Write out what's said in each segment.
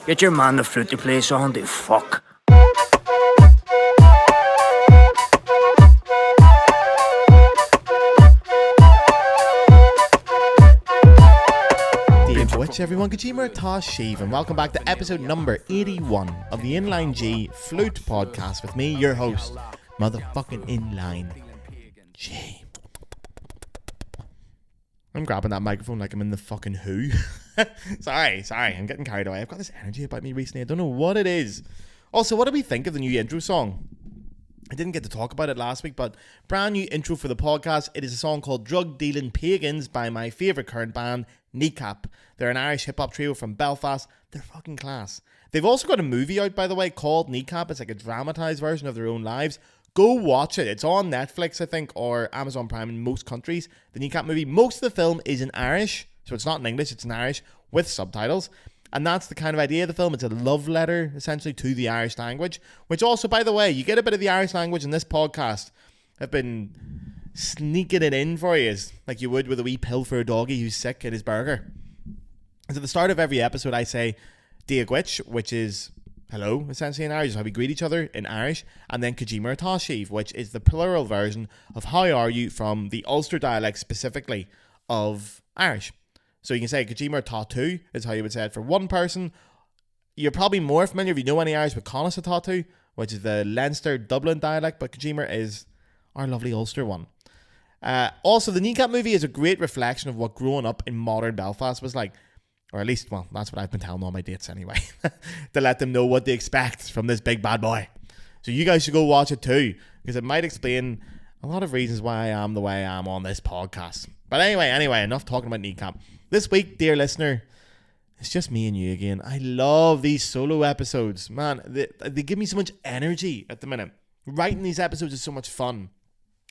Get your man the Flute to play song, the fuck. Which everyone, grma Tashiv, and welcome back to episode number 81 of the Inline G Flute podcast with me, your host, motherfucking Inline G. I'm grabbing that microphone like I'm in the fucking Who. sorry, I'm getting carried away. I've got this energy about me recently. I don't know what it is. Also, what do we think of the new intro song? I didn't get to talk about it last week, but brand new intro for the podcast. It is a song called Drug Dealing Pagans by my favourite current band, Kneecap. They're an Irish hip-hop trio from Belfast. They're fucking class. They've also got a movie out, by the way, called Kneecap. It's like a dramatised version of their own lives. Go watch it. It's on Netflix, I think, or Amazon Prime in most countries. The Kneecap movie. Most of the film is in Irish, so it's not in English, it's in Irish with subtitles. And that's the kind of idea of the film. It's a love letter, essentially, to the Irish language. Which also, by the way, you get a bit of the Irish language in this podcast. I've been sneaking it in for you, like you would with a wee pill for a doggy who's sick at his burger. And at the start of every episode, I say Diagwich, which is hello, essentially in Irish, how we greet each other in Irish. And then grma Tashiv, which is the plural version of how are you from the Ulster dialect specifically of Irish. So you can say grma Tatu is how you would say it for one person. You're probably more familiar if you know any Irish with Conas Tatu, which is the Leinster Dublin dialect, but grma is our lovely Ulster one. Also, the Kneecap movie is a great reflection of what growing up in modern Belfast was like. Or at least, well, that's what I've been telling all my dates anyway. To let them know what they expect from this big bad boy. So you guys should go watch it too, because it might explain a lot of reasons why I am the way I am on this podcast. But anyway, enough talking about Kneecap. This week, dear listener, it's just me and you again. I love these solo episodes. Man, they give me so much energy at the minute. Writing these episodes is so much fun.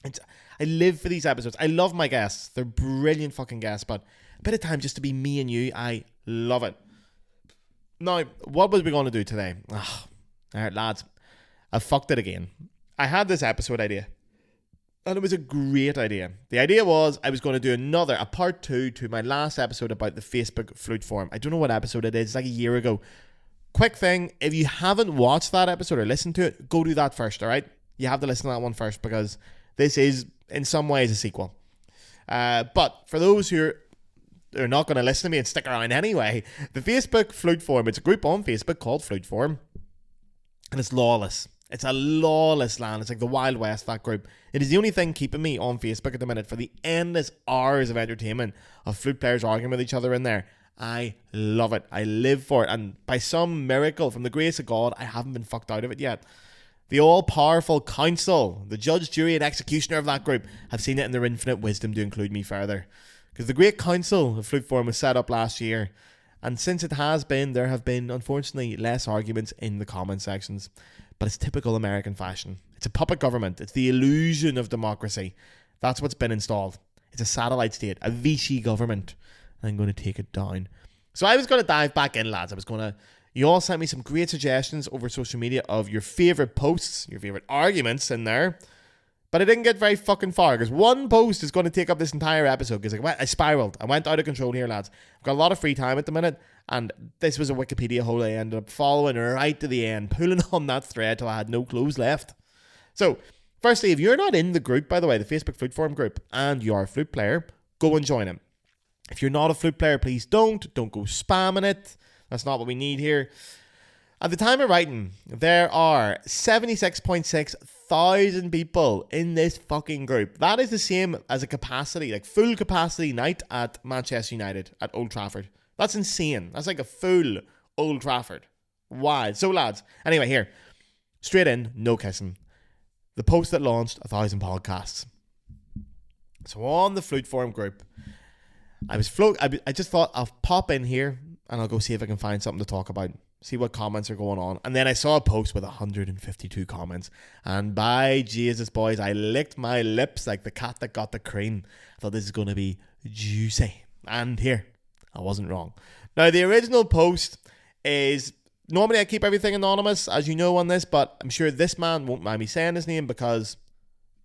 I live for these episodes. I love my guests. They're brilliant fucking guests, but a bit of time just to be me and you, I love it. Now, what was we going to do today? Alright, lads, I fucked it again. I had this episode idea, and it was a great idea. The idea was I was going to do a part 2 to my last episode about the Facebook Flute forum. I don't know what episode it is. It's like a year ago. Quick thing, if you haven't watched that episode or listened to it, go do that first, alright? You have to listen to that one first, because this is, in some ways, a sequel. But for those who are not going to listen to me and stick around anyway, the Facebook Flute forum, it's a group on Facebook called Flute Forum, and it's lawless. It's a lawless land. It's like the Wild West, that group. It is the only thing keeping me on Facebook at the minute for the endless hours of entertainment of flute players arguing with each other in there. I love it. I live for it. And by some miracle, from the grace of God, I haven't been fucked out of it yet. The all-powerful council, the judge, jury, and executioner of that group, have seen it in their infinite wisdom to include me further. Because the great council of Flute Forum was set up last year, and since it has been, there have been, unfortunately, less arguments in the comment sections. But it's typical American fashion. It's a puppet government. It's the illusion of democracy. That's what's been installed. It's a satellite state, a Vichy government. I'm going to take it down. So I was going to dive back in, lads. You all sent me some great suggestions over social media of your favourite posts, your favourite arguments in there. But I didn't get very fucking far, because one post is going to take up this entire episode, because I spiraled. I went out of control here, lads. I've got a lot of free time at the minute, and this was a Wikipedia hole I ended up following right to the end, pulling on that thread till I had no clothes left. So, firstly, if you're not in the group, by the way, the Facebook Flute Forum group, and you're a flute player, go and join it. If you're not a flute player, please don't go spamming it. That's not what we need here. At the time of writing, there are 76.6 thousand people in this fucking group. That is the same as a capacity, like full capacity night at Manchester United at Old Trafford. That's insane. That's like a full Old Trafford. Wild. So lads, anyway, here, straight in, no kissing. The post that launched 1,000 podcasts. So on the Flute Forum group, I just thought I'll pop in here and I'll go see if I can find something to talk about. See what comments are going on. And then I saw a post with 152 comments. And by Jesus, boys, I licked my lips like the cat that got the cream. I thought this is going to be juicy. And here, I wasn't wrong. Now, the original post is... Normally, I keep everything anonymous, as you know, on this. But I'm sure this man won't mind me saying his name because,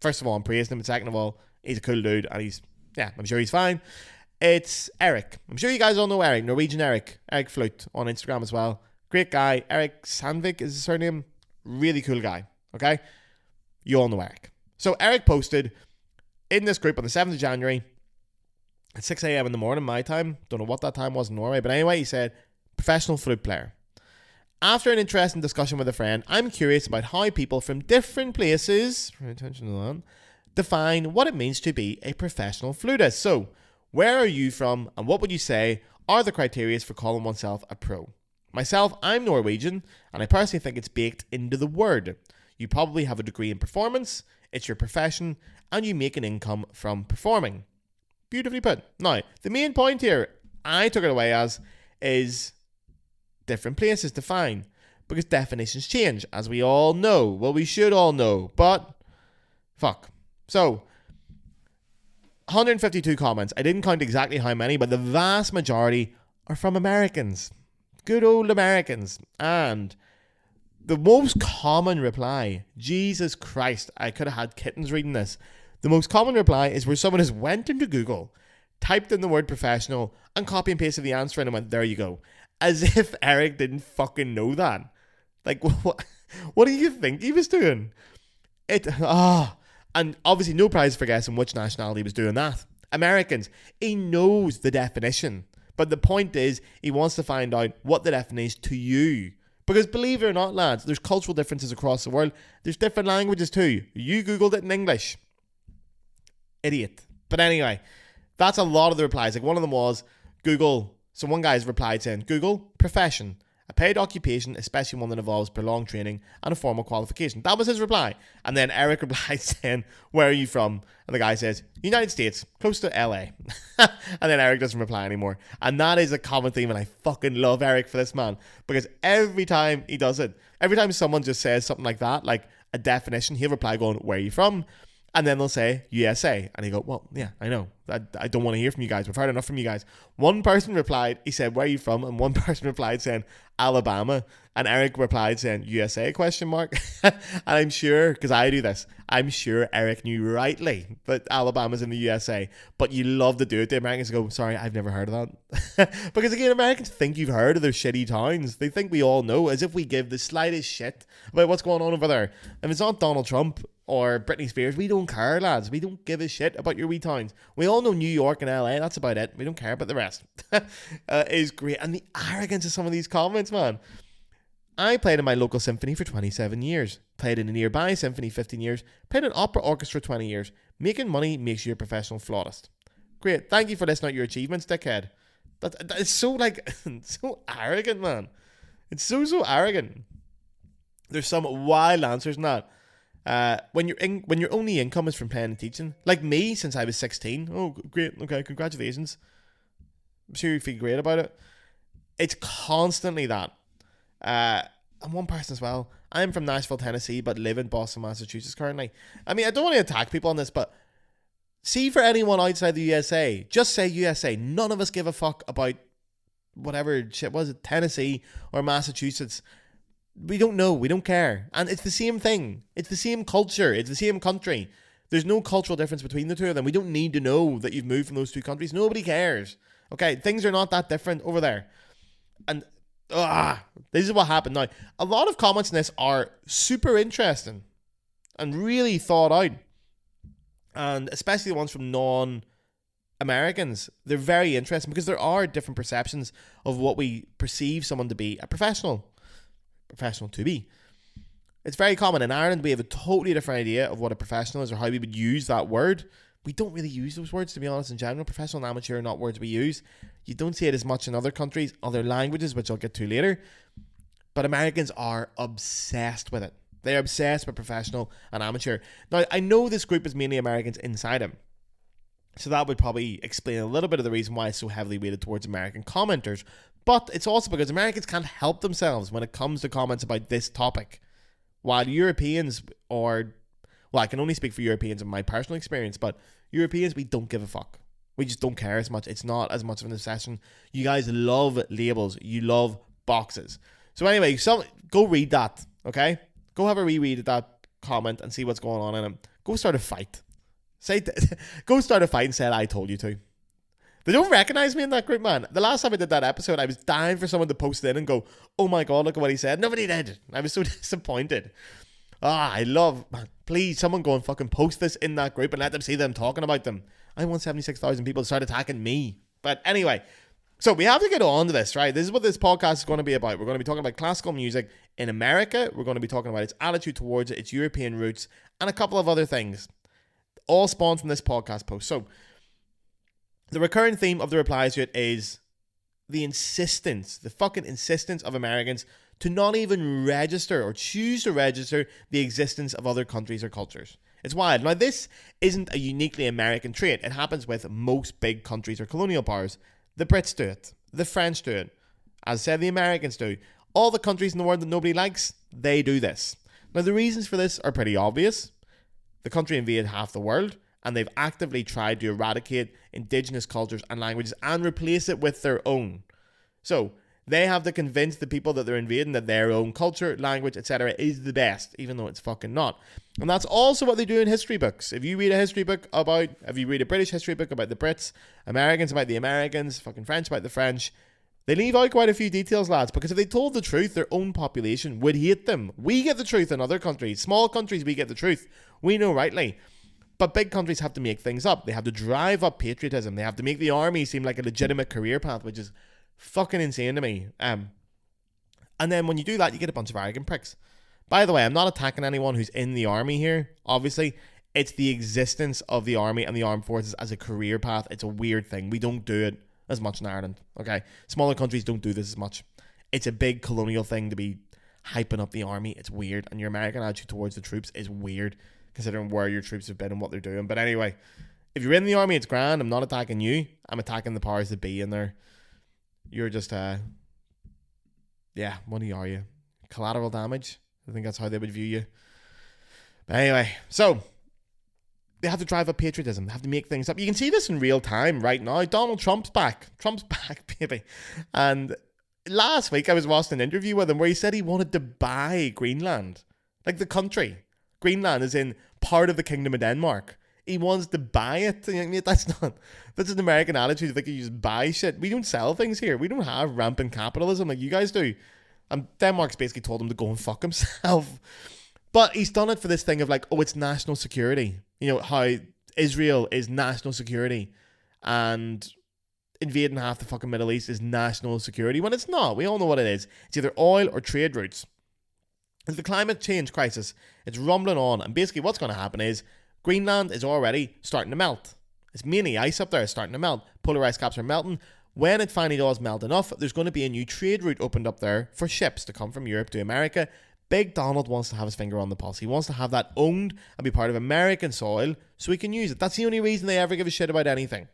first of all, I'm praising him. And second of all, he's a cool dude. And I'm sure he's fine. It's Eric. I'm sure you guys all know Eric, Norwegian Eric Flute on Instagram as well. Great guy. Eric Sandvik is his surname. Really cool guy. Okay? You all know Eric. So Eric posted in this group on the 7th of January at 6 a.m. in the morning, my time. Don't know what that time was in Norway. But anyway, he said, professional flute player. After an interesting discussion with a friend, I'm curious about how people from different places, attention to that, define what it means to be a professional flutist. So, where are you from, and what would you say are the criteria for calling oneself a pro? Myself, I'm Norwegian, and I personally think it's baked into the word. You probably have a degree in performance, it's your profession, and you make an income from performing. Beautifully put. Now, the main point here, I took it away as, is different places define, because definitions change, as we all know. Well, we should all know, but fuck. So, 152 comments. I didn't count exactly how many, but the vast majority are from Americans. Good old Americans. And the most common reply, Jesus Christ, I could have had kittens reading this. The most common reply is where someone has went into Google, typed in the word professional, and copy and pasted the answer and went, there you go. As if Eric didn't fucking know that. Like, what do you think he was doing? And obviously no prize for guessing which nationality was doing that. Americans. He knows the definition. But the point is, he wants to find out what the definition is to you. Because believe it or not, lads, there's cultural differences across the world. There's different languages too. You Googled it in English. Idiot. But anyway, that's a lot of the replies. Like one of them was, Google. So one guy's replied saying, Google, profession. A paid occupation, especially one that involves prolonged training and a formal qualification. That was his reply. And then Eric replied saying, where are you from? And the guy says, United States, close to LA. And then Eric doesn't reply anymore. And that is a common theme, and I fucking love Eric for this, man. Because every time he does it, every time someone just says something like that, like a definition, he'll reply going, where are you from? And then they'll say, USA. And he go, well, yeah, I know. I don't want to hear from you guys. We've heard enough from you guys. One person replied, he said, where are you from? And one person replied saying, Alabama. And Eric replied saying, USA, question mark. And I'm sure, because I do this, I'm sure Eric knew rightly that Alabama's in the USA. But you love to do it. The Americans go, sorry, I've never heard of that. Because again, Americans think you've heard of their shitty towns. They think we all know, as if we give the slightest shit about what's going on over there. If it's not Donald Trump or Britney Spears, we don't care, lads. We don't give a shit about your wee towns. We all know New York and LA. That's about it. We don't care about the rest. Is great. And the arrogance of some of these comments, man. I played in my local symphony for 27 years. Played in a nearby symphony 15 years. Played in opera orchestra 20 years. Making money makes you a professional flautist. Great. Thank you for listing out your achievements, dickhead. It's so, like, so arrogant, man. It's so arrogant. There's some wild answers in that. When your only income is from playing and teaching, like me since I was 16. Oh, great. Okay, congratulations. I'm sure you feel great about it. It's constantly that. And one person as well. I'm from Nashville, Tennessee, but live in Boston, Massachusetts currently. I mean, I don't want to attack people on this, but see, for anyone outside the USA, just say USA. None of us give a fuck about whatever shit was it, Tennessee or Massachusetts. We don't know. We don't care. And it's the same thing. It's the same culture. It's the same country. There's no cultural difference between the two of them. We don't need to know that you've moved from those two countries. Nobody cares. Okay, things are not that different over there. And this is what happened now. A lot of comments in this are super interesting and really thought out. And especially the ones from non-Americans. They're very interesting because there are different perceptions of what we perceive someone to be a professional to be. It's very common. In Ireland, we have a totally different idea of what a professional is or how we would use that word. We don't really use those words, to be honest, in general. Professional and amateur are not words we use. You don't see it as much in other countries, other languages, which I'll get to later. But Americans are obsessed with it. They're obsessed with professional and amateur. Now, I know this group is mainly Americans inside them. So that would probably explain a little bit of the reason why it's so heavily weighted towards American commenters. But it's also because Americans can't help themselves when it comes to comments about this topic. While Europeans I can only speak for Europeans in my personal experience, but Europeans, we don't give a fuck. We just don't care as much. It's not as much of an obsession. You guys love labels. You love boxes. So anyway, go read that, okay? Go have a reread of that comment and see what's going on in it. Go start a fight. Go start a fight and say, I told you to. They don't recognize me in that group, man. The last time I did that episode, I was dying for someone to post in and go, oh my God, look at what he said. Nobody did. I was so disappointed. Man, please, someone go and fucking post this in that group and let them see them talking about them. I want 76,000 people to start attacking me. But anyway, so we have to get on to this, right? This is what this podcast is going to be about. We're going to be talking about classical music in America. We're going to be talking about its attitude towards it, its European roots, and a couple of other things. All spawned from this podcast post. So the recurring theme of the replies to it is the fucking insistence of Americans to not even register or choose to register the existence of other countries or cultures. It's wild. Now, this isn't a uniquely American trait. It happens with most big countries or colonial powers. The Brits do it. The French do it. As I said, the Americans do. All the countries in the world that nobody likes, they do this. Now, the reasons for this are pretty obvious. The country invaded half the world, and they've actively tried to eradicate indigenous cultures and languages and replace it with their own. So, they have to convince the people that they're invading that their own culture, language, etc. is the best, even though it's fucking not. And that's also what they do in history books. If you read a British history book about the Brits, Americans about the Americans, fucking French about the French, they leave out quite a few details, lads, because if they told the truth, their own population would hate them. We get the truth in other countries. Small countries, we get the truth. We know rightly. But big countries have to make things up. They have to drive up patriotism. They have to make the army seem like a legitimate career path, which is fucking insane to me. And then when you do that, you get a bunch of arrogant pricks. By the way, I'm not attacking anyone who's in the army here. Obviously, it's the existence of the army and the armed forces as a career path. It's a weird thing. We don't do it as much in Ireland. Okay, smaller countries don't do this as much. It's a big colonial thing to be hyping up the army. It's weird, and your American attitude towards the troops is weird, considering where your troops have been and what they're doing. But anyway, if you're in the army, it's grand. I'm not attacking you. I'm attacking the powers that be in there. You're just, what are you? Collateral damage? I think that's how they would view you. But anyway, so they have to drive up patriotism. They have to make things up. You can see this in real time right now. Donald Trump's back. Trump's back, baby. And last week I was watching an interview with him where he said he wanted to buy Greenland. Like the country. Greenland is in part of the Kingdom of Denmark. He wants to buy it. I mean, that's an American attitude. I think you just buy shit. We don't sell things here. We don't have rampant capitalism like you guys do. And Denmark's basically told him to go and fuck himself. But he's done it for this thing of like, oh, it's national security. You know, how Israel is national security and invading half the fucking Middle East is national security when it's not. We all know what it is. It's either oil or trade routes. It's the climate change crisis. It's rumbling on. And basically what's going to happen is Greenland is already starting to melt. It's mainly ice up there. It's starting to melt. Polar ice caps are melting. When it finally does melt enough, there's going to be a new trade route opened up there for ships to come from Europe to America. Big Donald wants to have his finger on the pulse. He wants to have that owned and be part of American soil so he can use it. That's the only reason they ever give a shit about anything.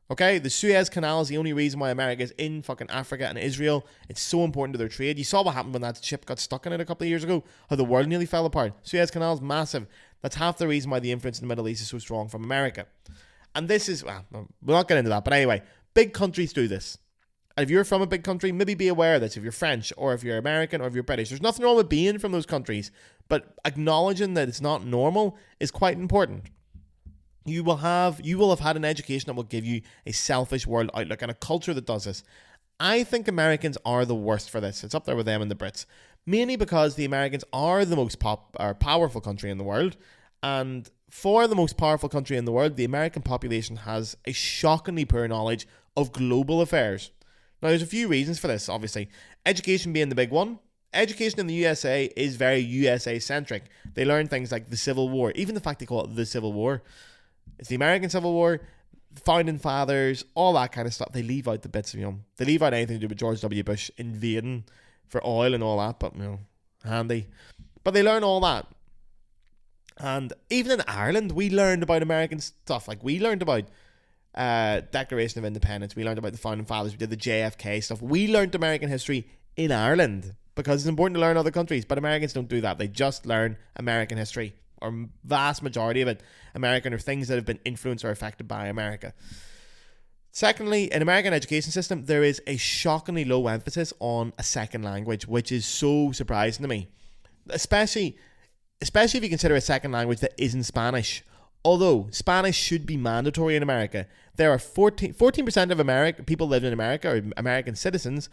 Okay? The Suez Canal is the only reason why America is in fucking Africa and Israel. It's so important to their trade. You saw what happened when that ship got stuck in it a couple of years ago. How the world nearly fell apart. Suez Canal is massive. That's half the reason why the influence in the Middle East is so strong from America. And this is, well, we'll not get into that. But anyway, big countries do this. And if you're from a big country, maybe be aware of this. If you're French or if you're American or if you're British, there's nothing wrong with being from those countries. But acknowledging that it's not normal is quite important. You will have had an education that will give you a selfish world outlook and a culture that does this. I think Americans are the worst for this. It's up there with them and the Brits. Mainly because the Americans are the most powerful country in the world. And for the most powerful country in the world, the American population has a shockingly poor knowledge of global affairs. Now, there's a few reasons for this, obviously. Education being the big one. Education in the USA is very USA-centric. They learn things like the Civil War. Even the fact they call it the Civil War. It's the American Civil War, founding fathers, all that kind of stuff. They leave out the bits of, they leave out anything to do with George W. Bush invading for oil and all that, but, handy. But they learn all that. And even in Ireland, we learned about American stuff. Like, we learned about Declaration of Independence. We learned about the founding fathers. We did the JFK stuff. We learned American history in Ireland because it's important to learn other countries. But Americans don't do that. They just learn American history, or vast majority of it American, or things that have been influenced or affected by America. Secondly, in American education system, there is a shockingly low emphasis on a second language, which is so surprising to me. Especially if you consider a second language that isn't Spanish Although Spanish should be mandatory in America, there are 14% of people living in America, or American citizens,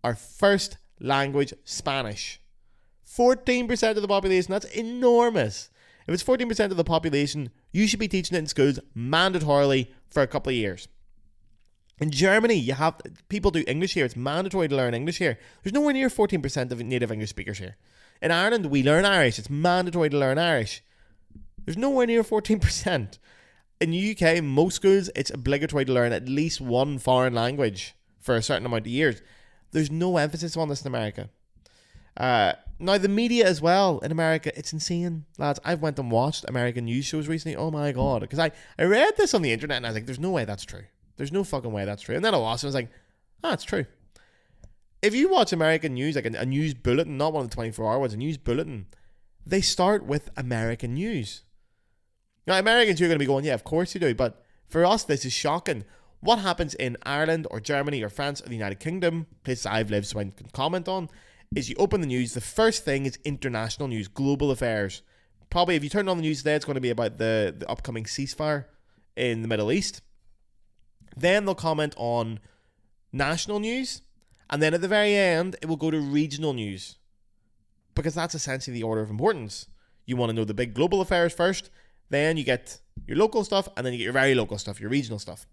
are first language Spanish. 14% of the population, that's enormous. If it's 14% of the population, you should be teaching it in schools mandatorily for a couple of years. In Germany, people do English here. It's mandatory to learn English here. There's nowhere near 14% of native English speakers here. In Ireland, we learn Irish. It's mandatory to learn Irish. There's nowhere near 14%. In the UK, most schools, it's obligatory to learn at least one foreign language for a certain amount of years. There's no emphasis on this in America. Now, the media as well in America, it's insane, lads. I've went and watched American news shows recently. Oh my God. Because I read this on the internet and I was like, there's no way that's true. There's no fucking way that's true. And then I watched it and I was like, it's true. If you watch American news, like a news bulletin, not one of the 24-hour ones, a news bulletin, they start with American news. Now, Americans, you're going to be going, yeah, of course you do. But for us, this is shocking. What happens in Ireland or Germany or France or the United Kingdom, places I've lived so I can comment on, is you open the news, the first thing is international news, global affairs. Probably if you turn on the news today, it's going to be about the upcoming ceasefire in the Middle East. Then they'll comment on national news. And then at the very end, it will go to regional news. Because that's essentially the order of importance. You want to know the big global affairs first, then you get your local stuff, and then you get your very local stuff, your regional stuff.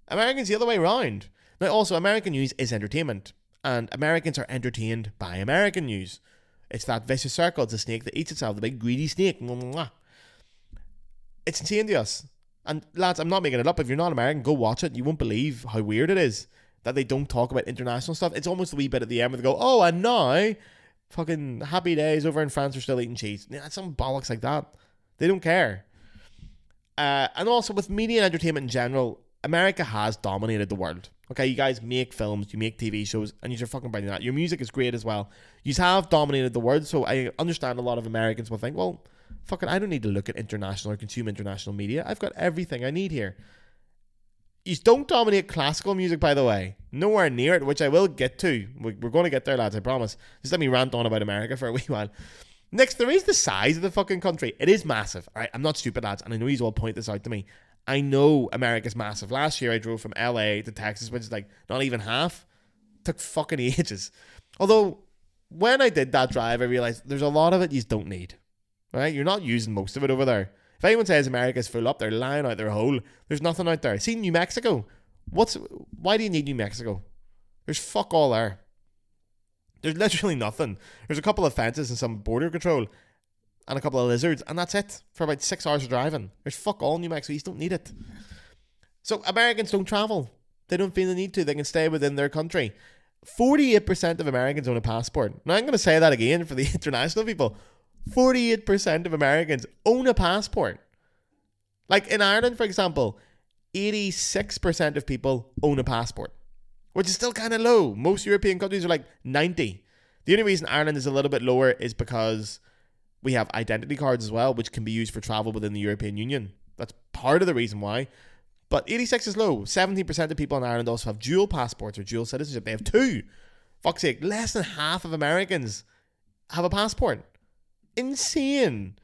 Americans the other way around. Now also, American news is entertainment. And Americans are entertained by American news. It's that vicious circle. It's a snake that eats itself. The big greedy snake. It's insane to us. And lads, I'm not making it up. If you're not American, go watch it. You won't believe how weird it is that they don't talk about international stuff. It's almost a wee bit at the end where they go, oh, and now fucking happy days over in France are still eating cheese. Yeah, some bollocks like that. They don't care. And also with media and entertainment in general, America has dominated the world. Okay, you guys make films, you make TV shows, and you're fucking bringing that. Your music is great as well. You have dominated the world, so I understand a lot of Americans will think, well, fucking, I don't need to look at international or consume international media. I've got everything I need here. You don't dominate classical music, by the way. Nowhere near it, which I will get to. We're going to get there, lads, I promise. Just let me rant on about America for a wee while. Next, there is the size of the fucking country. It is massive. All right, I'm not stupid, lads, and I know you all point this out to me. I know America's massive. Last year I drove from LA to Texas, which is like not even half. It took fucking ages. Although, when I did that drive, I realized there's a lot of it you don't need. Right? You're not using most of it over there. If anyone says America's full up, they're lying out their hole. There's nothing out there. See, New Mexico. Why do you need New Mexico? There's fuck all there. There's literally nothing. There's a couple of fences and some border control and a couple of lizards, and that's it for about 6 hours of driving. There's fuck all in New Mexico. You just don't need it. So Americans don't travel. They don't feel the need to. They can stay within their country. 48% of Americans own a passport. Now I'm going to say that again for the international people. 48% of Americans own a passport. Like in Ireland, for example, 86% of people own a passport, which is still kind of low. Most European countries are like 90. The only reason Ireland is a little bit lower is because we have identity cards as well, which can be used for travel within the European Union. That's part of the reason why. But 86 is low. 17% of people in Ireland also have dual passports or dual citizenship. They have two. Fuck's sake, less than half of Americans have a passport. Insane.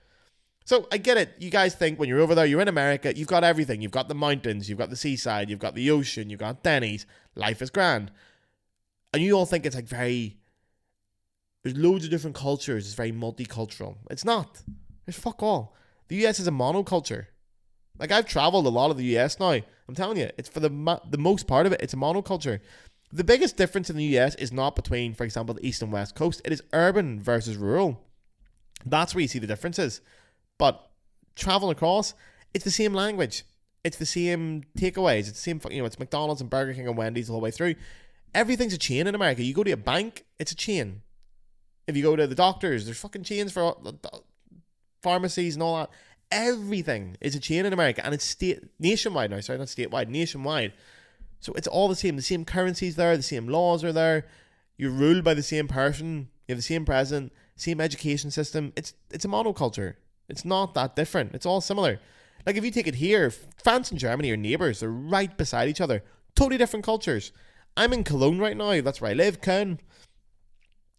So I get it. You guys think when you're over there, you're in America, you've got everything. You've got the mountains, you've got the seaside, you've got the ocean, you've got Denny's. Life is grand. And you all think it's like there's loads of different cultures. It's very multicultural. It's not. There's fuck all. The US is a monoculture. Like I've traveled a lot of the US now. I'm telling you, it's for the most part of it, it's a monoculture. The biggest difference in the US is not between, for example, the East and West Coast. It is urban versus rural. That's where you see the differences. But traveling across, it's the same language. It's the same takeaways. It's the same, it's McDonald's and Burger King and Wendy's the whole way through. Everything's a chain in America. You go to a bank, it's a chain. If you go to the doctors, there's fucking chains for pharmacies and all that. Everything is a chain in America. And it's nationwide now. Sorry, not statewide, nationwide. So it's all the same. The same currencies there. The same laws are there. You're ruled by the same person. You have the same president. Same education system. It's a monoculture. It's not that different. It's all similar. Like if you take it here, France and Germany are neighbours. They're right beside each other. Totally different cultures. I'm in Cologne right now. That's where I live, Köln.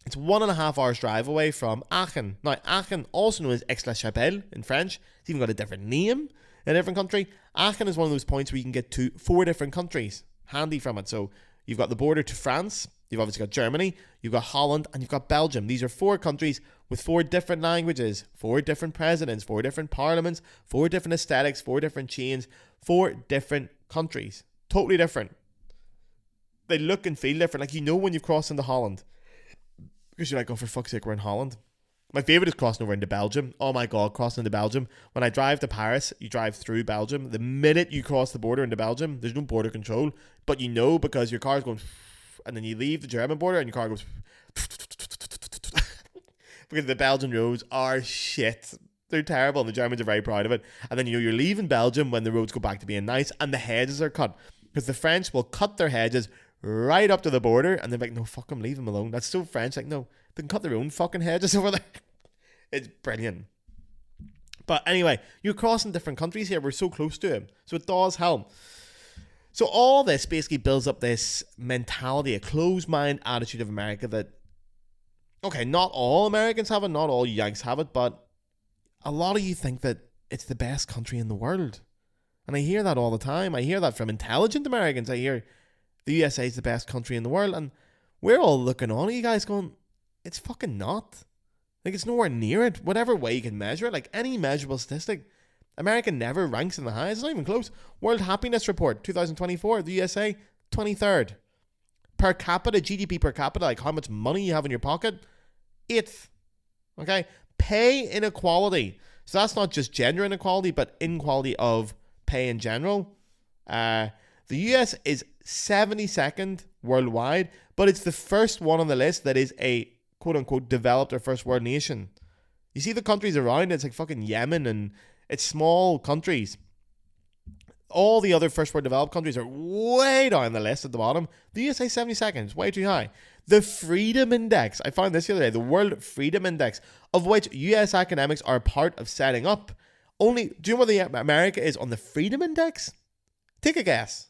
It's 1.5 hours drive away from Aachen. Now, Aachen, also known as Aix-la-Chapelle in French, it's even got a different name in a different country. Aachen is one of those points where you can get to 4 different countries. Handy from it. So you've got the border to France, you've obviously got Germany, you've got Holland, and you've got Belgium. These are 4 countries with 4 different languages, 4 different presidents, 4 different parliaments, 4 different aesthetics, 4 different chains, 4 different countries. Totally different. They look and feel different. Like, you know when you've crossed into Holland. Because you're like, oh, for fuck's sake, we're in Holland. My favourite is crossing over into Belgium. Oh my God, crossing into Belgium. When I drive to Paris, you drive through Belgium. The minute you cross the border into Belgium, there's no border control. But you know, because your car's going, and then you leave the German border and your car goes, because the Belgian roads are shit. They're terrible, and the Germans are very proud of it. And then you know you're leaving Belgium when the roads go back to being nice and the hedges are cut. Because the French will cut their hedges right up to the border, and they're like, no, fuck them, leave them alone. That's so French. Like, no, they can cut their own fucking hedges over there. It's brilliant. But anyway, you're crossing different countries here. We're so close to it. So it does help. So all this basically builds up this mentality, a closed mind attitude of America that, okay, not all Americans have it, not all Yanks have it, but a lot of you think that it's the best country in the world. And I hear that all the time. I hear that from intelligent Americans. I hear the USA is the best country in the world. And we're all looking on at you guys going, it's fucking not. Like, it's nowhere near it. Whatever way you can measure it, like any measurable statistic, America never ranks in the highest. It's not even close. World Happiness Report 2024, the USA, 23rd. Per capita, GDP per capita, like how much money you have in your pocket, 8th. Okay? Pay inequality. So that's not just gender inequality, but inequality of pay in general. The US is 72nd worldwide, but it's the first one on the list that is a quote-unquote developed or first world nation. You see the countries around it, it's like fucking Yemen, and it's small countries. All the other first world developed countries are way down the list at the bottom. The USA 72nd, it's way too high. The Freedom Index, I found this the other day, the World Freedom Index, of which US academics are part of setting up. Do you know what America is on the Freedom Index? Take a guess.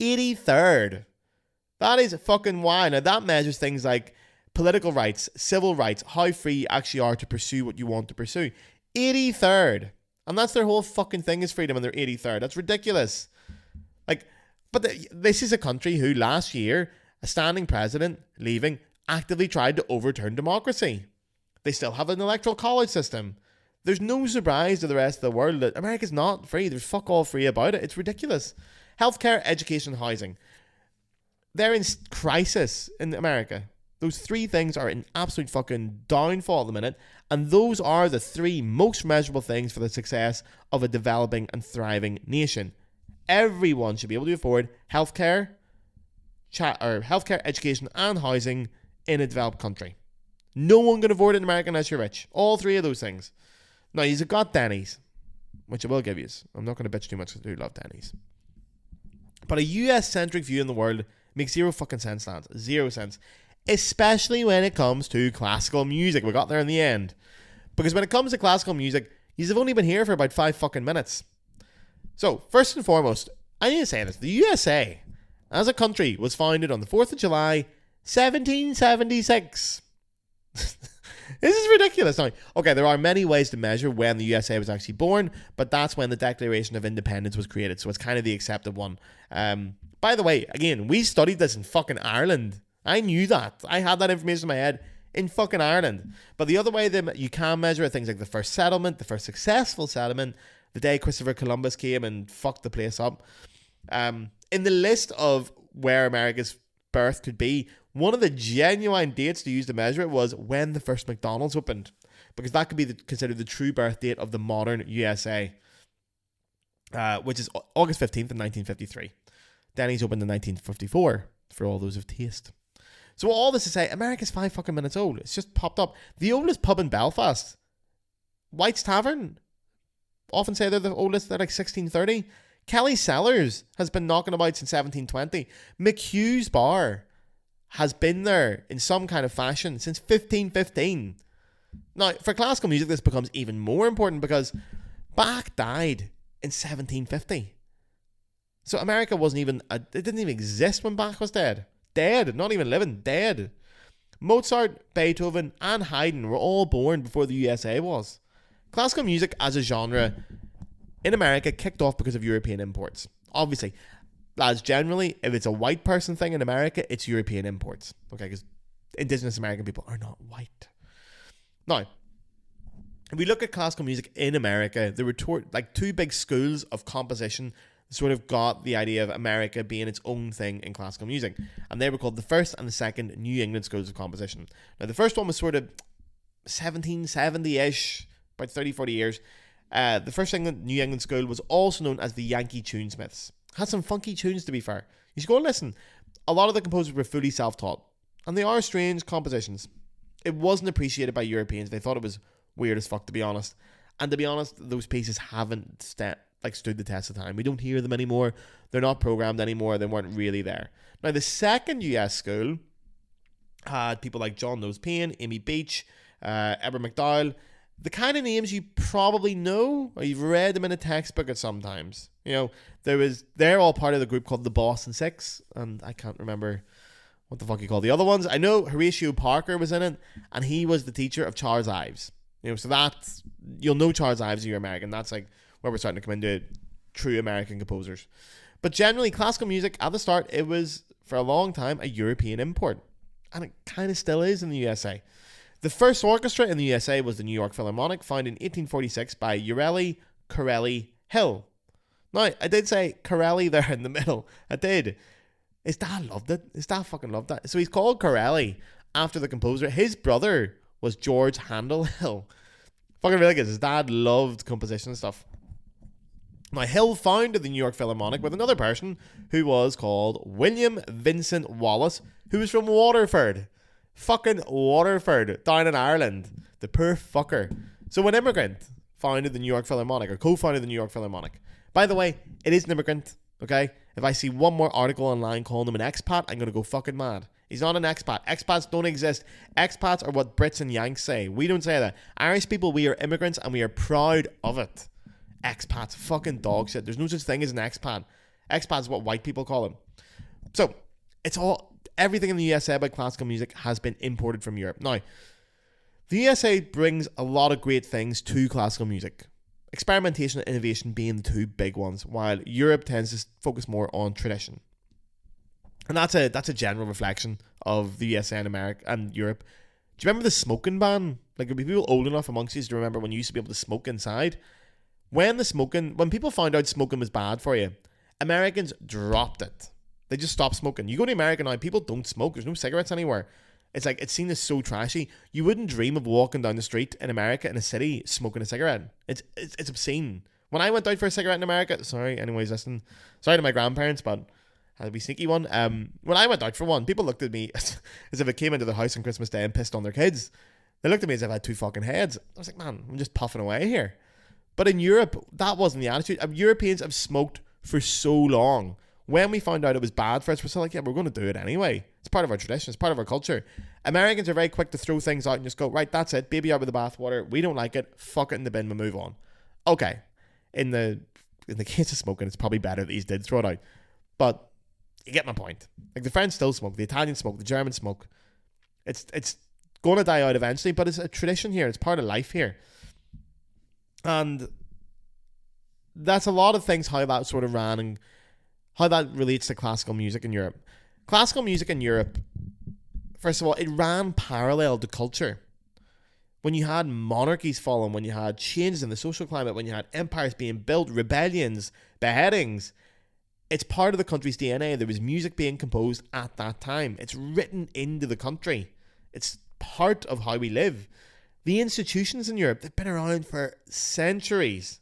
83rd. That is fucking wild. Now that measures things like political rights, civil rights, how free you actually are to pursue what you want to pursue. 83rd. And that's their whole fucking thing is freedom, and they're 83rd. That's ridiculous. Like, but this is a country who last year, a standing president leaving, actively tried to overturn democracy. They still have an electoral college system. There's no surprise to the rest of the world that America's not free. There's fuck all free about it. It's ridiculous. Healthcare, education, housing. They're in crisis in America. Those 3 things are in absolute fucking downfall at the minute. And those are the 3 most measurable things for the success of a developing and thriving nation. Everyone should be able to afford healthcare, education, and housing in a developed country. No one can afford it in America unless you're rich. All 3 of those things. Now, you've got Denny's, which I will give you. I'm not going to bitch too much because I do love Denny's. But a US-centric view in the world makes zero fucking sense, lads. 0 sense. Especially when it comes to classical music. We got there in the end. Because when it comes to classical music, you've only been here for about 5 fucking minutes. So, first and foremost, I need to say this. The USA, as a country, was founded on the 4th of July, 1776. This is ridiculous. Now, okay, there are many ways to measure when the USA was actually born, but that's when the Declaration of Independence was created, so it's kind of the accepted one. By the way, again, we studied this in fucking Ireland. I knew that. I had that information in my head in fucking Ireland. But the other way that you can measure it, things like the first settlement, the first successful settlement, the day Christopher Columbus came and fucked the place up. In the list of where America's birth could be, one of the genuine dates to use to measure it was when the first McDonald's opened, because that could be considered the true birth date of the modern USA, which is August 15th in 1953. Denny's opened in 1954, for all those of taste. So all this to say, America's 5 fucking minutes old. It's just popped up. The oldest pub in Belfast, White's Tavern, often say they're the oldest. They're like 1630. Kelly Sellers has been knocking about since 1720. McHugh's Bar has been there in some kind of fashion since 1515. Now, for classical music, this becomes even more important because Bach died in 1750. So America wasn't even, it didn't even exist when Bach was dead. Dead, not even living, dead. Mozart, Beethoven, and Haydn were all born before the USA was. Classical music as a genre in America kicked off because of European imports. Obviously, lads, generally, if it's a white person thing in America, it's European imports. Okay, because indigenous American people are not white. Now, if we look at classical music in America, there were two big schools of composition that sort of got the idea of America being its own thing in classical music. And they were called the first and the second New England schools of composition. Now, the first one was sort of 1770-ish, about 30, 40 years. The first New England school was also known as the Yankee Tunesmiths. Had some funky tunes, to be fair. You should go and listen. A lot of the composers were fully self-taught. And they are strange compositions. It wasn't appreciated by Europeans. They thought it was weird as fuck, to be honest. And to be honest, those pieces haven't stood the test of time. We don't hear them anymore. They're not programmed anymore. They weren't really there. Now, the second US school had people like John Nose Payne, Amy Beach, Edward McDowell. The kind of names you probably know, or you've read them in a textbook at sometimes. You know, they're all part of the group called the Boston Six, and I can't remember what the fuck you call the other ones. I know Horatio Parker was in it, and he was the teacher of Charles Ives. You know, so that's, you'll know Charles Ives if you're American. That's like where we're starting to come into true American composers. But generally, classical music, at the start, it was, for a long time, a European import. And it kind of still is in the USA. The first orchestra in the USA was the New York Philharmonic, founded in 1846 by Urelli Corelli Hill. Now, I did say Corelli there in the middle. I did. His dad loved it. His dad fucking loved that. So he's called Corelli after the composer. His brother was George Handel Hill. Fucking really good. His dad loved composition and stuff. Now, Hill founded the New York Philharmonic with another person who was called William Vincent Wallace, who was from Waterford. Fucking Waterford, down in Ireland. The poor fucker. So an immigrant founded the New York Philharmonic, or co-founded the New York Philharmonic. By the way, it is an immigrant, okay? If I see one more article online calling him an expat, I'm going to go fucking mad. He's not an expat. Expats don't exist. Expats are what Brits and Yanks say. We don't say that. Irish people, we are immigrants and we are proud of it. Expats, fucking dog shit. There's no such thing as an expat. Expat is what white people call them. So, everything in the USA about classical music has been imported from Europe. Now, the USA brings a lot of great things to classical music. Experimentation and innovation being the two big ones, while Europe tends to focus more on tradition. And that's a general reflection of the USA and America and Europe. Do you remember the smoking ban? Like, there'll be people old enough amongst you to remember when you used to be able to smoke inside. When people found out smoking was bad for you, Americans dropped it. They just stopped smoking. You go to America now, people don't smoke. There's no cigarettes anywhere. It's like, it's seen as so trashy. You wouldn't dream of walking down the street in America in a city smoking a cigarette. It's obscene. When I went out for a cigarette in America, sorry, anyways, listen, sorry to my grandparents, but I had to be sneaky one. When I went out for one, people looked at me as if I came into their house on Christmas Day and pissed on their kids. They looked at me as if I had two fucking heads. I was like, man, I'm just puffing away here. But in Europe, that wasn't the attitude. Europeans have smoked for so long. When we found out it was bad for us, we're still like, yeah, we're going to do it anyway. It's part of our tradition. It's part of our culture. Americans are very quick to throw things out and just go, right, that's it. Baby out with the bathwater. We don't like it. Fuck it in the bin. We move on. Okay. In the case of smoking, it's probably better that he did throw it out. But you get my point. Like, the French still smoke. The Italians smoke. The Germans smoke. It's going to die out eventually, but it's a tradition here. It's part of life here. And that's a lot of things, how that sort of ran and how that relates to classical music in Europe. Classical music in Europe, first of all, it ran parallel to culture. When you had monarchies falling, when you had changes in the social climate, when you had empires being built, rebellions, beheadings, it's part of the country's DNA. There was music being composed at that time. It's written into the country. It's part of how we live. The institutions in Europe, they've been around for centuries.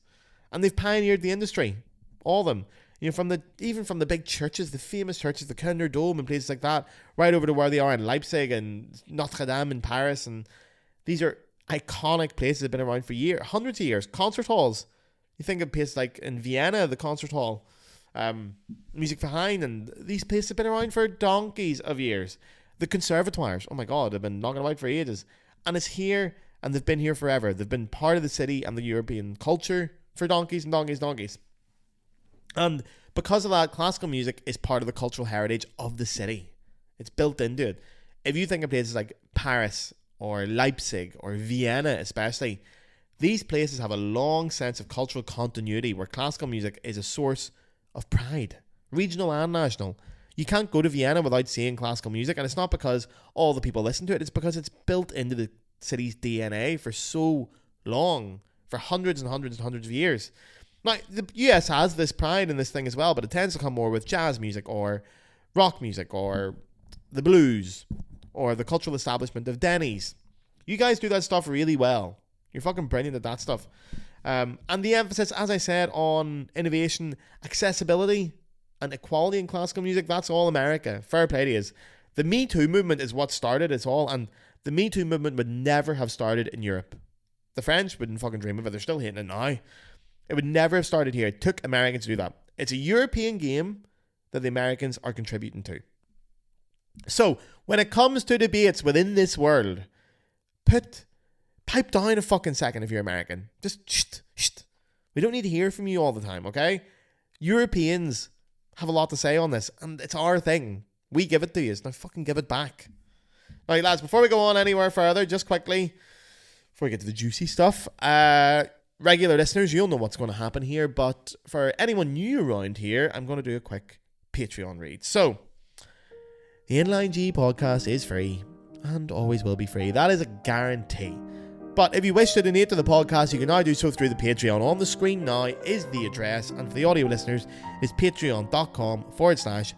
And they've pioneered the industry. All of them. You know, even from the big churches, the famous churches, the Kölner Dome and places like that, right over to where they are in Leipzig and Notre Dame in Paris. And these are iconic places that have been around for years, hundreds of years. Concert halls. You think of places like in Vienna, the concert hall, Music Verein, and these places have been around for donkeys of years. The conservatoires, oh my God, they've been knocking about for ages. And it's here, and they've been here forever. They've been part of the city and the European culture for donkeys and donkeys and donkeys. And because of that, classical music is part of the cultural heritage of the city. It's built into it. If you think of places like Paris or Leipzig or Vienna especially, these places have a long sense of cultural continuity where classical music is a source of pride, regional and national. You can't go to Vienna without seeing classical music, and it's not because all the people listen to it, it's because it's built into the city's DNA for so long, for hundreds and hundreds and hundreds of years. Now, the US has this pride in this thing as well, but it tends to come more with jazz music or rock music or the blues or the cultural establishment of Denny's. You guys do that stuff really well. You're fucking brilliant at that stuff. And the emphasis, as I said, on innovation, accessibility, and equality in classical music, that's all America. Fair play to you. The Me Too movement is what started it all, and the Me Too movement would never have started in Europe. The French wouldn't fucking dream of it. They're still hating it now. It would never have started here. It took Americans to do that. It's a European game that the Americans are contributing to. So, when it comes to debates within this world, pipe down a fucking second if you're American. Just shh. We don't need to hear from you all the time, okay? Europeans have a lot to say on this, and it's our thing. We give it to you. Now fucking give it back. Right, lads, before we go on anywhere further, just quickly, before we get to the juicy stuff, regular listeners, you'll know what's going to happen here, but for anyone new around here, I'm going to do a quick Patreon read. So, the Inline G podcast is free, and always will be free. That is a guarantee. But if you wish to donate to the podcast, you can now do so through the Patreon. On the screen now is the address, and for the audio listeners, is patreon.com/the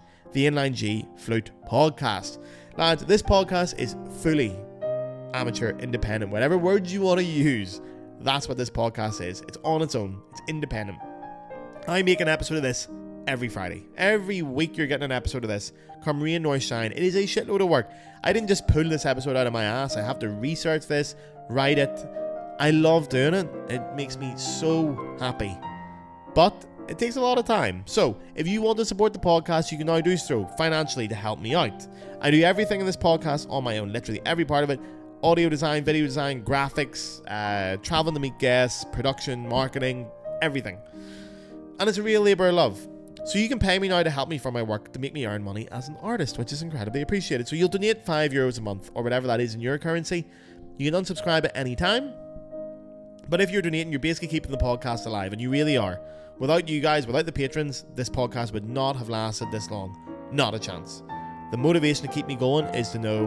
Inline G Flute podcast. Lads, this podcast is fully amateur, independent, whatever words you want to use. That's what this podcast is. It's on its own. It's independent. I make an episode of this every Friday. Every week you're getting an episode of this. Come rain nor shine. It is a shitload of work. I didn't just pull this episode out of my ass. I have to research this, write it. I love doing it. It makes me so happy. But it takes a lot of time. So if you want to support the podcast, you can now do so financially to help me out. I do everything in this podcast on my own. Literally every part of it. Audio design, video design, graphics, traveling to meet guests, production, marketing, everything. And it's a real labour of love. So you can pay me now to help me for my work, to make me earn money as an artist, which is incredibly appreciated. So you'll donate €5 a month, or whatever that is in your currency. You can unsubscribe at any time. But if you're donating, you're basically keeping the podcast alive, and you really are. Without you guys, without the patrons, this podcast would not have lasted this long. Not a chance. The motivation to keep me going is to know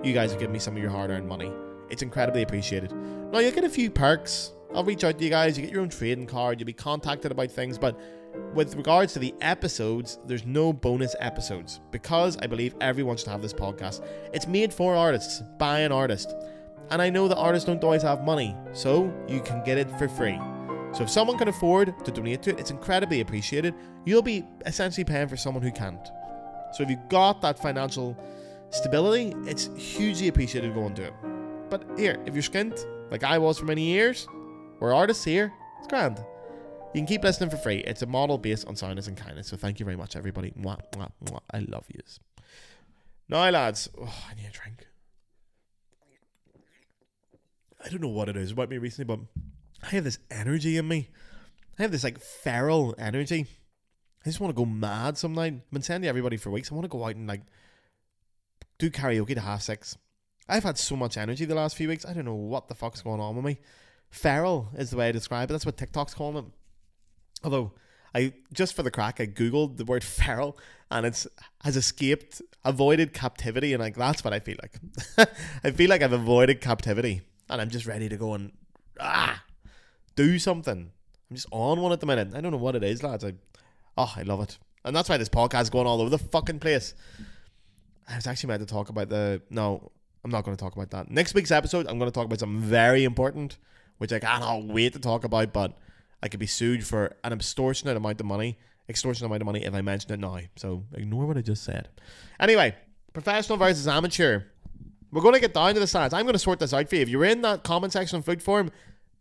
you guys are giving me some of your hard-earned money. It's incredibly appreciated. Now, you'll get a few perks. I'll reach out to you guys. You get your own trading card. You'll be contacted about things. But with regards to the episodes, there's no bonus episodes because I believe everyone should have this podcast. It's made for artists, by an artist. And I know that artists don't always have money, so you can get it for free. So if someone can afford to donate to it, it's incredibly appreciated. You'll be essentially paying for someone who can't. So if you've got that financial stability, it's hugely appreciated going to it. But here, if you're skint, like I was for many years, we're artists here, it's grand. You can keep listening for free. It's a model based on soundness and kindness. So thank you very much, everybody. Mwah, mwah, mwah. I love yous. Now, lads, I need a drink. I don't know what it is about me recently, but I have this energy in me. I have this like feral energy. I just want to go mad some night. I've been saying to everybody for weeks, I want to go out and like do karaoke to 6:30. I've had so much energy the last few weeks. I don't know what the fuck's going on with me. Feral is the way I describe it. That's what TikTok's calling it. Although, I just for the crack, I googled the word feral and it's has avoided captivity, and like that's what I feel like. I feel like I've avoided captivity and I'm just ready to go and do something. I'm just on one at the minute. I don't know what it is, lads. I love it. And that's why this podcast is going all over the fucking place. I was actually meant to talk about no, I'm not going to talk about that. Next week's episode, I'm going to talk about something very important, which I cannot wait to talk about, but I could be sued for an extortionate amount of money if I mention it now. So ignore what I just said. Anyway, professional versus amateur. We're going to get down to the stats. I'm going to sort this out for you. If you're in that comment section on Flute Forum,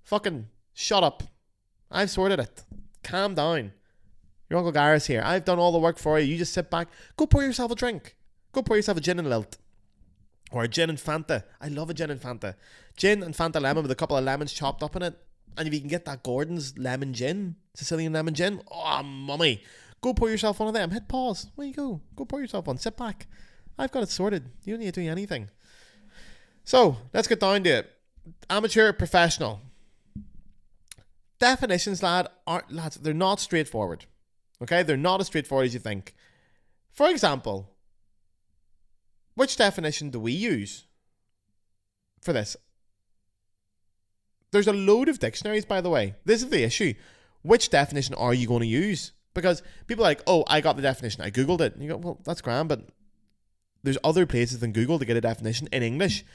fucking shut up. I've sorted it. Calm down. Your Uncle Gareth's here. I've done all the work for you. You just sit back. Go pour yourself a drink. Go pour yourself a gin and lilt. Or a gin and Fanta. I love a gin and Fanta. Gin and Fanta lemon with a couple of lemons chopped up in it. And if you can get that Gordon's lemon gin, Sicilian lemon gin, oh, mummy. Go pour yourself one of them. Hit pause. Where you go? Go pour yourself one. Sit back. I've got it sorted. You don't need to do anything. So, let's get down to it. Amateur, professional. Definitions, lads, they're not straightforward. Okay? They're not as straightforward as you think. For example, which definition do we use for this? There's a load of dictionaries, by the way. This is the issue. Which definition are you going to use? Because people are like, oh, I got the definition. I Googled it. And you go, well, that's grand, but there's other places than Google to get a definition in English.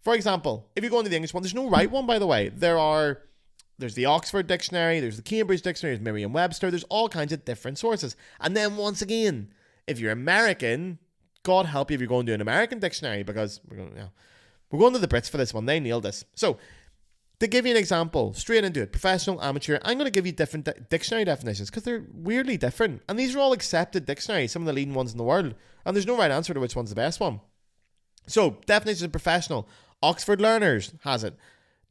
For example, if you go into the English one, there's no right one, by the way. There's the Oxford Dictionary, there's the Cambridge Dictionary, there's Merriam-Webster, there's all kinds of different sources. And then once again, if you're American, God help you if you're going to an American dictionary, because we're going to the Brits for this one. They nailed this. So, to give you an example, straight into it, professional, amateur, I'm going to give you different dictionary definitions because they're weirdly different. And these are all accepted dictionaries, some of the leading ones in the world. And there's no right answer to which one's the best one. So, definitions of professional. Oxford Learners has it.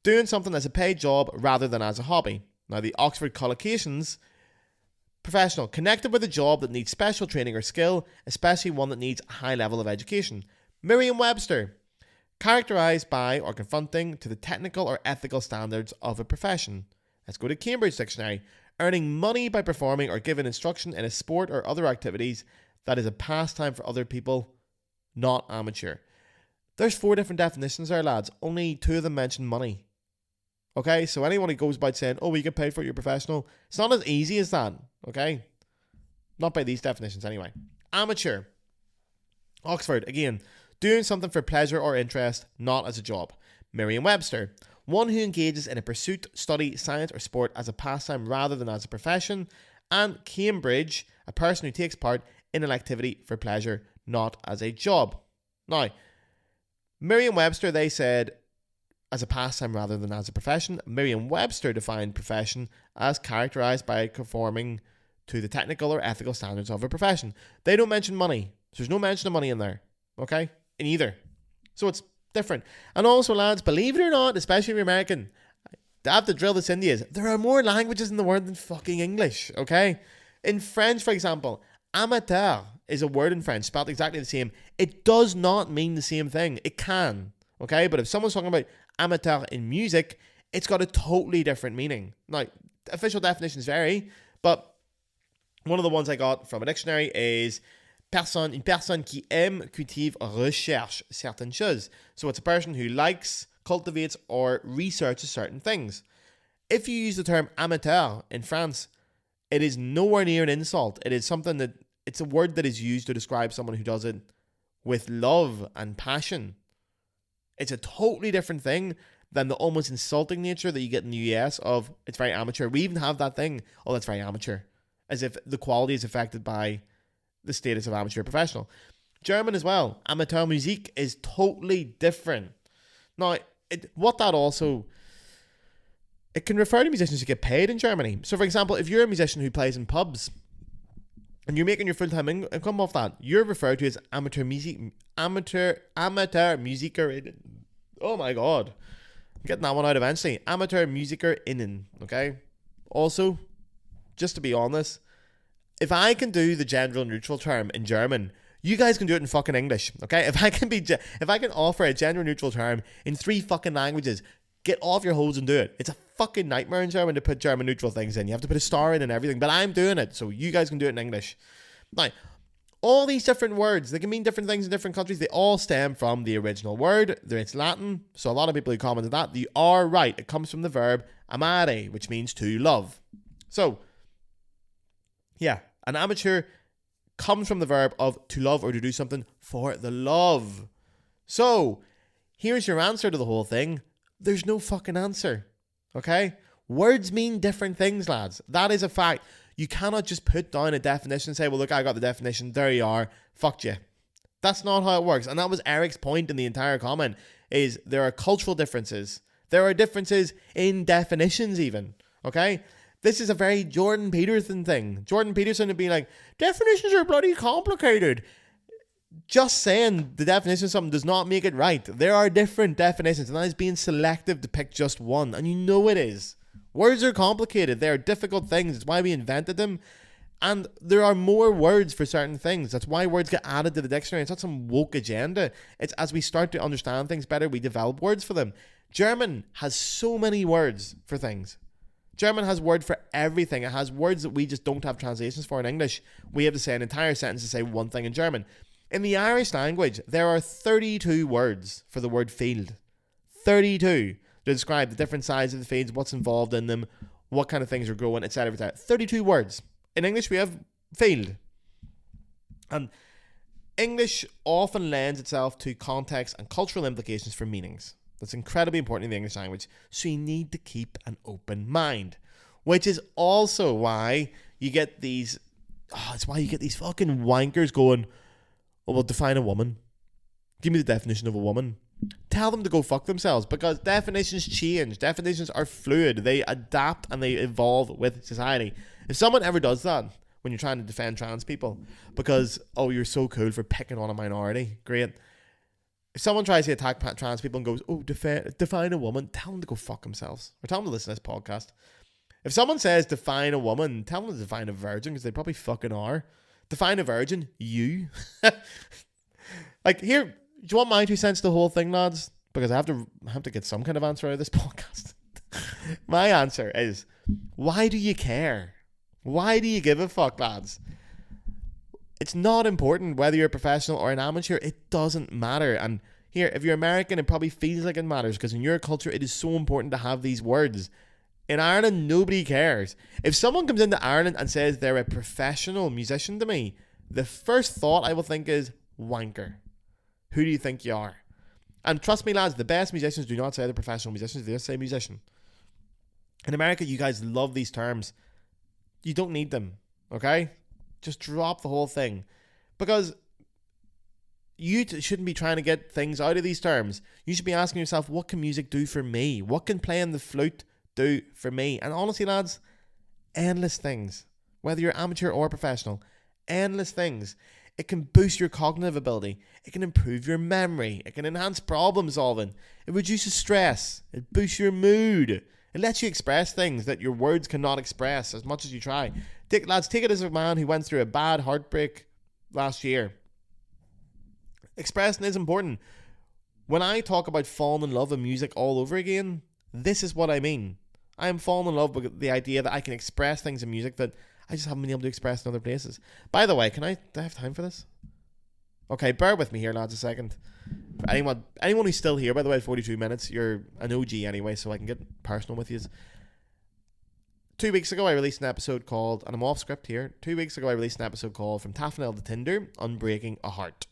Doing something as a paid job rather than as a hobby. Now, the Oxford Collocations, professional, connected with a job that needs special training or skill, especially one that needs a high level of education. Merriam-Webster, characterised by or confronting to the technical or ethical standards of a profession. Let's go to Cambridge Dictionary. Earning money by performing or giving instruction in a sport or other activities that is a pastime for other people, not amateur. There's 4 different definitions there, lads. Only 2 of them mention money. Okay, so anyone who goes by saying, oh, you get paid for it, you're professional, it's not as easy as that. Okay? Not by these definitions anyway. Amateur. Oxford, again, doing something for pleasure or interest, not as a job. Merriam-Webster, one who engages in a pursuit, study, science, or sport as a pastime rather than as a profession. And Cambridge, a person who takes part in an activity for pleasure, not as a job. Now, Merriam-Webster, they said as a pastime rather than as a profession. Merriam-Webster defined profession as characterized by conforming to the technical or ethical standards of a profession. They don't mention money. So there's no mention of money in there. Okay? In either. So it's different. And also, lads, believe it or not, especially if you're American, I have to drill this into you. There are more languages in the world than fucking English. Okay? In French, for example, amateur is a word in French spelled exactly the same. It does not mean the same thing. It can. Okay? But if someone's talking about amateur in music, it's got a totally different meaning. Now, official definitions vary, but one of the ones I got from a dictionary is une personne qui aime, cultive, recherche certaines choses. So it's a person who likes, cultivates, or researches certain things. If you use the term amateur in France, it is nowhere near an insult. It is something that, it's a word that is used to describe someone who does it with love and passion. It's a totally different thing than the almost insulting nature that you get in the US of, it's very amateur. We even have that thing, oh, that's very amateur. As if the quality is affected by the status of amateur professional. German as well. Amateur Musik is totally different. Now, it can refer to musicians who get paid in Germany. So, for example, if you're a musician who plays in pubs and you're making your full-time income off that, you're referred to as amateur musiker. Oh my god. I'm getting that one out eventually. Amateur Musiker innen. Okay? Also, just to be honest, if I can do the gender neutral term in German, you guys can do it in fucking English. Okay? If I can offer a gender neutral term in 3 fucking languages, get off your hose and do it. It's a fucking nightmare in German to put German neutral things in. You have to put a star in and everything. But I'm doing it, so you guys can do it in English. Now, all these different words, they can mean different things in different countries. They all stem from the original word. It's Latin, so a lot of people who commented that, you are right. It comes from the verb amare, which means to love. So, yeah, an amateur comes from the verb of to love or to do something for the love. So, here's your answer to the whole thing. There's no fucking answer. Okay? Words mean different things, lads. That is a fact. You cannot just put down a definition and say, well, look, I got the definition. There you are. Fucked you. That's not how it works. And that was Eric's point in the entire comment, is there are cultural differences. There are differences in definitions even. Okay? This is a very Jordan Peterson thing. Jordan Peterson would be like, definitions are bloody complicated. Just saying the definition of something does not make it right. There are different definitions, and that is being selective to pick just one. And you know it is. Words are complicated. They are difficult things. It's why we invented them. And there are more words for certain things. That's why words get added to the dictionary. It's not some woke agenda. It's as we start to understand things better, we develop words for them. German has so many words for things. German has word for everything. It has words that we just don't have translations for in English. We have to say an entire sentence to say one thing in German. In the Irish language, there are 32 words for the word field. 32 to describe the different sizes of the fields, what's involved in them, what kind of things are growing, etc. 32 words. In English, we have field. And English often lends itself to context and cultural implications for meanings. That's incredibly important in the English language. So you need to keep an open mind. Which is also why you get these... it's why you get these fucking wankers going, oh, well, define a woman. Give me the definition of a woman. Tell them to go fuck themselves, because definitions change. Definitions are fluid. They adapt and they evolve with society. If someone ever does that when you're trying to defend trans people because, oh, you're so cool for picking on a minority, great. If someone tries to attack trans people and goes, oh, define a woman, tell them to go fuck themselves. Or tell them to listen to this podcast. If someone says define a woman, tell them to define a virgin, because they probably fucking are. Define a virgin, you. Like, here, do you want my 2 cents to the whole thing, lads? Because I have to get some kind of answer out of this podcast. My answer is, why do you care? Why do you give a fuck, lads? It's not important whether you're a professional or an amateur. It doesn't matter. And here, if you're American, it probably feels like it matters, because in your culture, it is so important to have these words. In Ireland, nobody cares. If someone comes into Ireland and says they're a professional musician to me, the first thought I will think is, wanker. Who do you think you are? And trust me, lads, the best musicians do not say they're professional musicians. They just say musician. In America, you guys love these terms. You don't need them, okay? Just drop the whole thing. Because you shouldn't be trying to get things out of these terms. You should be asking yourself, what can music do for me? What can playing the flute do for me? And honestly, lads, endless things. Whether you're amateur or professional, endless things. It can boost your cognitive ability. It can improve your memory. It can enhance problem solving. It reduces stress. It boosts your mood. It lets you express things that your words cannot express as much as you try. Lads, take it as a man who went through a bad heartbreak last year. Expressing is important. When I talk about falling in love with music all over again, this is what I mean. I am falling in love with the idea that I can express things in music that I just haven't been able to express in other places. By the way, do I have time for this? Okay, bear with me here, lads, a second. For anyone who's still here, by the way, 42 minutes, you're an OG anyway, so I can get personal with you. 2 weeks ago, I released an episode called, and I'm off script here, 2 weeks ago, I released an episode called From Taffnell to Tinder, Unbreaking a Heart.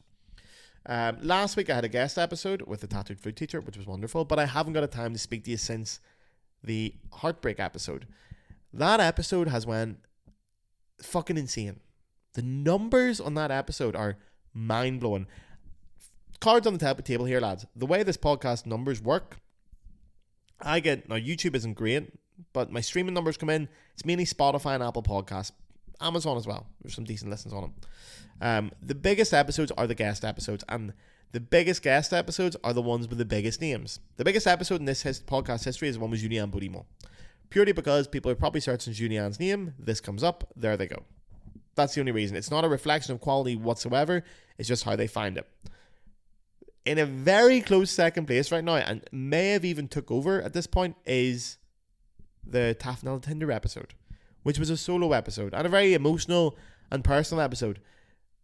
Last week, I had a guest episode with the tattooed flute teacher, which was wonderful, but I haven't got a time to speak to you since the heartbreak episode. That episode has went fucking insane. The numbers on that episode are mind-blowing. Cards on the table here, lads. The way this podcast numbers work, now YouTube isn't great, but my streaming numbers come in. It's mainly Spotify and Apple Podcasts. Amazon as well. There's some decent listens on them. The biggest episodes are the guest episodes, and the biggest guest episodes are the ones with the biggest names. The biggest episode in this podcast history is the one with Julien Bourimont. Purely because people are probably searching Julien's name, this comes up, there they go. That's the only reason. It's not a reflection of quality whatsoever, it's just how they find it. In a very close second place right now, and may have even took over at this point, is the Taffnell Tinder episode, which was a solo episode, and a very emotional and personal episode.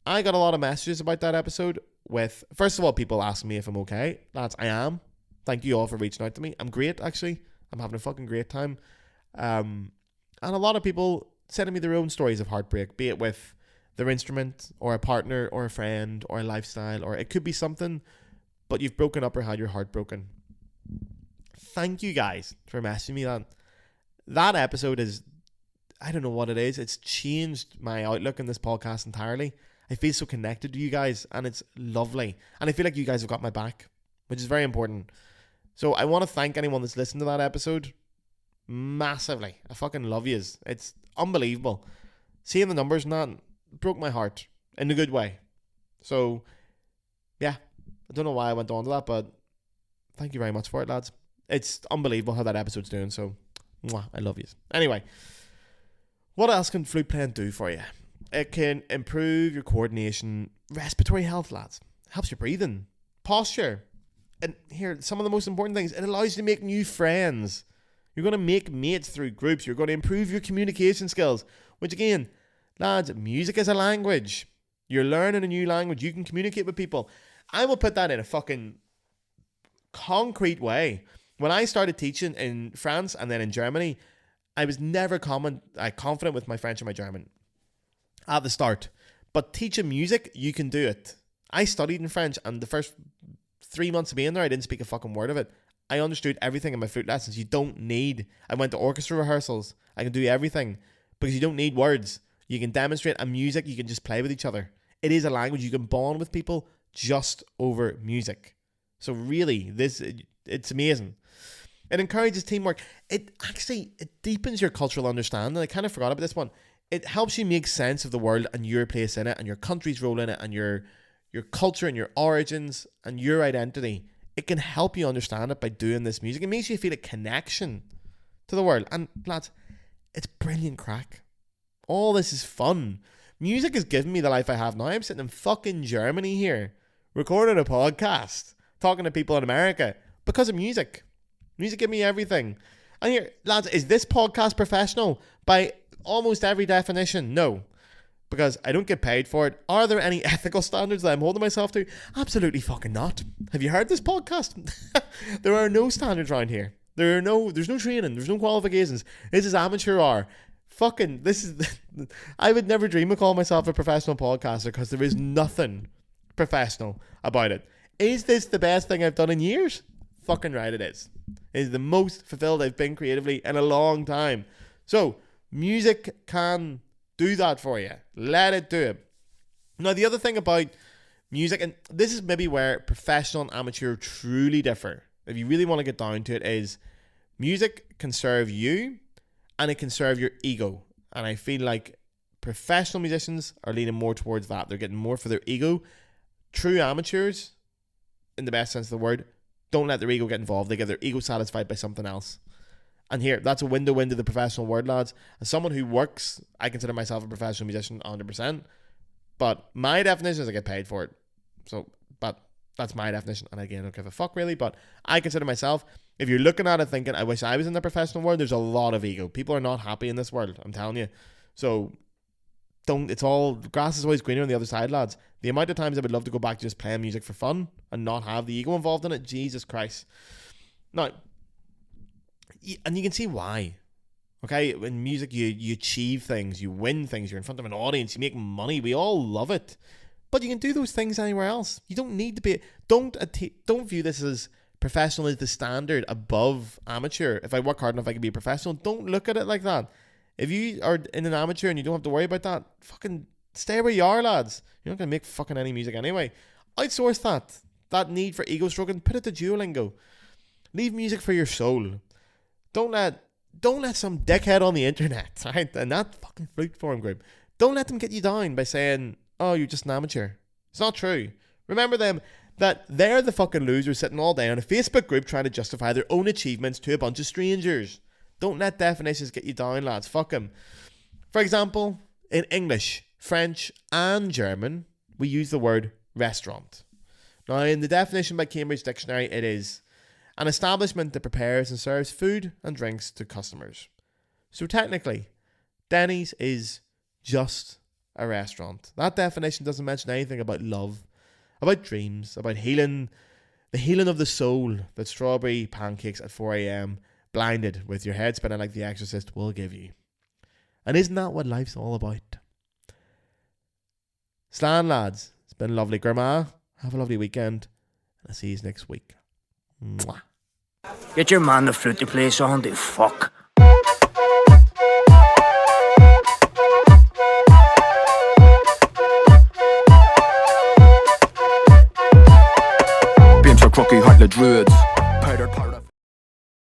I got a lot of messages about that episode with, first of all, people asking me if I'm okay. Lads, I am. Thank you all for reaching out to me. I'm great, actually. I'm having a fucking great time. And a lot of people sending me their own stories of heartbreak, be it with their instrument or a partner or a friend or a lifestyle, or it could be something, but you've broken up or had your heart broken. Thank you guys for messaging me that. That episode is, I don't know what it is. It's changed my outlook on this podcast entirely. I feel so connected to you guys, and it's lovely. And I feel like you guys have got my back, which is very important. So I want to thank anyone that's listened to that episode massively. I fucking love yous. It's unbelievable. Seeing the numbers and that broke my heart in a good way. So, yeah. I don't know why I went on to that, but thank you very much for it, lads. It's unbelievable how that episode's doing, so mwah, I love yous. Anyway, What else can flute playing do for you? It can improve your coordination, respiratory health, lads. Helps your breathing, posture. And here, some of the most important things, it allows you to make new friends. You're going to make mates through groups. You're going to improve your communication skills, which again, lads, music is a language. You're learning a new language. You can communicate with people. I will put that in a fucking concrete way. When I started teaching in France and then in Germany, I was never confident with my French and my German at the start. But teaching music, you can do it. I studied in French, and the first 3 months of being there, I didn't speak a fucking word of it. I understood everything in my flute lessons. I went to orchestra rehearsals. I can do everything because you don't need words. You can demonstrate a music. You can just play with each other. It is a language. You can bond with people just over music. So really, it's amazing. It encourages teamwork. It deepens your cultural understanding. I kind of forgot about this one. It helps you make sense of the world and your place in it and your country's role in it and your culture and your origins and your identity. It can help you understand it by doing this music. It makes you feel a connection to the world. And lads, it's brilliant crack. All this is fun. Music has given me the life I have now. I'm sitting in fucking Germany here, recording a podcast, talking to people in America because of music. Music gave me everything. And here, lads, is this podcast professional? By almost every definition, no. Because I don't get paid for it. Are there any ethical standards that I'm holding myself to? Absolutely fucking not. Have you heard this podcast? There are no standards around here. There's no training. There's no qualifications. This is amateur hour. I would never dream of calling myself a professional podcaster because there is nothing professional about it. Is this the best thing I've done in years? Fucking right it is. It is the most fulfilled I've been creatively in a long time. So, music can do that for you. Let it do it. Now, the other thing about music, and this is maybe where professional and amateur truly differ, if you really want to get down to it, is music can serve you and it can serve your ego. And I feel like professional musicians are leaning more towards that. They're getting more for their ego. True amateurs, in the best sense of the word, don't let their ego get involved. They get their ego satisfied by something else. And here, that's a window into the professional world, lads. As someone who works, I consider myself a professional musician 100%. But my definition is I get paid for it. But that's my definition. And again, I don't give a fuck really. But I consider myself, if you're looking at it thinking, I wish I was in the professional world, there's a lot of ego. People are not happy in this world, I'm telling you. So, grass is always greener on the other side, lads. The amount of times I would love to go back to just playing music for fun and not have the ego involved in it, Jesus Christ. Now, and you can see why. Okay, in music you achieve things, you win things, you're in front of an audience, you make money, we all love it. But you can do those things anywhere else. You don't need to be, don't view this as professional as the standard above amateur. If I work hard enough I can be a professional. Don't look at it like that. If you are in an amateur and you don't have to worry about that, fucking stay where you are, lads. You're not going to make fucking any music anyway. Outsource that need for ego stroking, put it to Duolingo. Leave music for your soul. Don't let some dickhead on the internet, right, and that fucking flute forum group, don't let them get you down by saying, oh, you're just an amateur. It's not true. Remember them, that they're the fucking losers sitting all day on a Facebook group trying to justify their own achievements to a bunch of strangers. Don't let definitions get you down, lads. Fuck them. For example, in English, French, and German, we use the word restaurant. Now, in the definition by Cambridge Dictionary, it is an establishment that prepares and serves food and drinks to customers. So technically, Denny's is just a restaurant. That definition doesn't mention anything about love, about dreams, about healing, the healing of the soul that strawberry pancakes at 4 a.m. blinded with your head spinning like The Exorcist will give you. And isn't that what life's all about? Slan, lads, it's been lovely. Grma, have a lovely weekend, and I'll see you next week. Mwah. Get your man the flute to play song, the fuck. Bien so crocky, heart the druids.